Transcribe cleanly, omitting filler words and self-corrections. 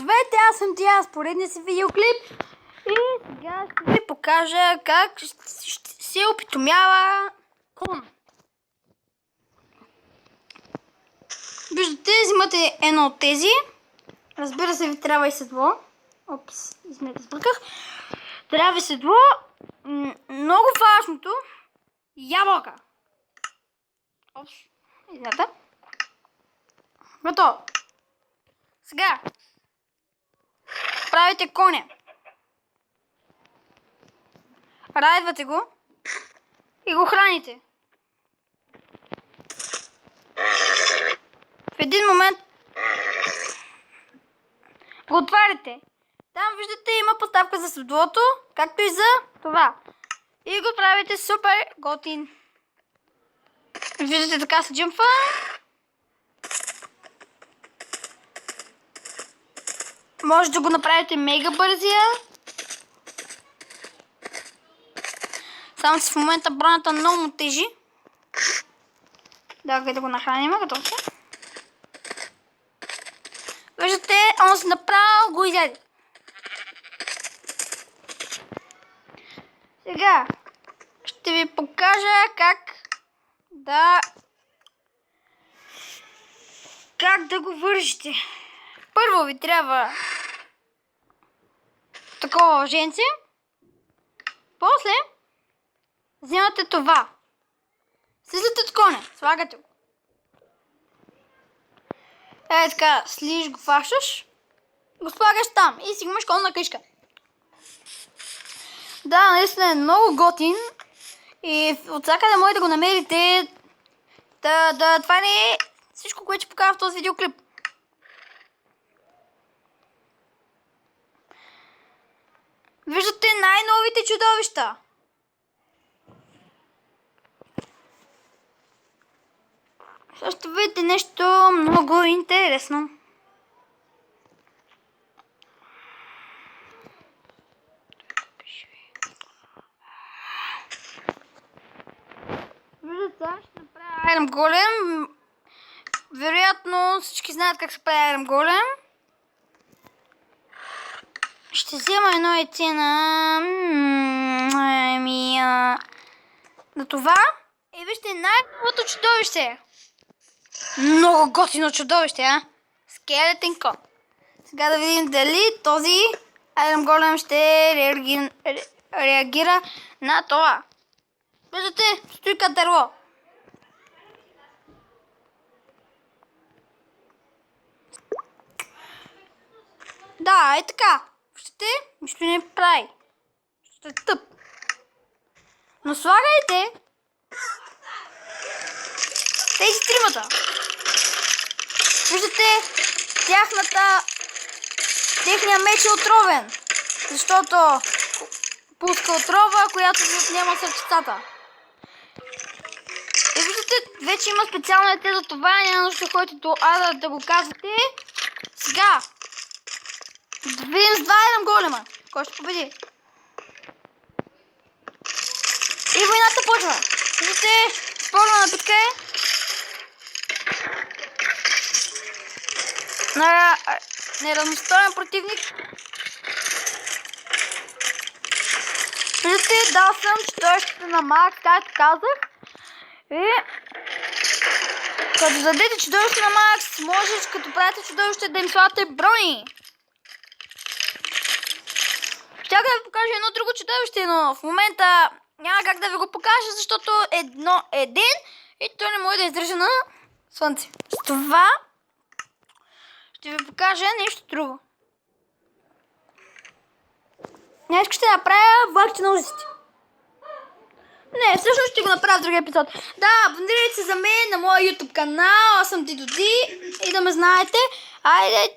Здравейте, аз съм Тия с поредния си видеоклип и сега ще ви покажа как ще се опитомява кон. Виждате, взимате едно от тези. Разбира се, ви трябва и седло. Опс, извинете, сбърках. Трябва ви седло. Много важното. Ябълка. Опс, извинете. Готово. Сега правите коня. Райдвате го и го храните. В един момент го отваряте. Там виждате има подставка за седлото, както и за това. И го правите супер готин. Виждате, така се джъмпва. Може да го направите мега бързия. Само че в момента бронята много му тежи. Да го нахраним, готово се. Виждате, он се направо го изяде. Сега ще ви покажа как да го вържите. Първо ви трябва такова лъженце. После вземате това. Слизате от коня, слагате го. Така, слиш го, фащаш, го слагаш там и си имаш конна къща. Да, наистина е много готин и от всякъде може да го намерите. Това не е всичко, което ще покажа в този видеоклип. Виждате най-новите чудовища. Сега ще видите нещо много интересно. Виждате, ще направя Айрон Голем. Вероятно всички знаят как се прави Айрон Голем. Ще взема едно яйце на това. И вижте най-новото чудовище. Много готино чудовище, а? Скелетен кон. Сега да видим дали този Айрон Голем ще реагира на това. Виждате, стои като дърво. Да, е така. Виждате, нищо не прави. Ще е тъп. Но слагайте тези тримата. Виждате, техният меч е отровен. Защото пуска отрова, която се отнема сърчицата. И виждате, вече има специално яйце за това. Няма нужда да ходите до Ада да го казвате. Сега да видим с два Айрон Голема. Кой ще победи? И войната почва. Виждате, спорна напитка е. На неравностоен противник. Виждате, дал съм чудовището на Макс, както казах. И като дадете чудовище на Макс, може като правите чудовище да им слагате брони. Щях да ви покажа едно друго чудовище, но в момента няма как да ви го покажа, защото е ден и той не може да издържа на слънце. С това ще ви покажа нещо друго. Днес ще направя влакче на узите. Не, всъщност ще го направя в другия епизод. Да, абонирайте се за мен на моя YouTube канал. Аз съм Дидо Ди и да ме знаете. Айде,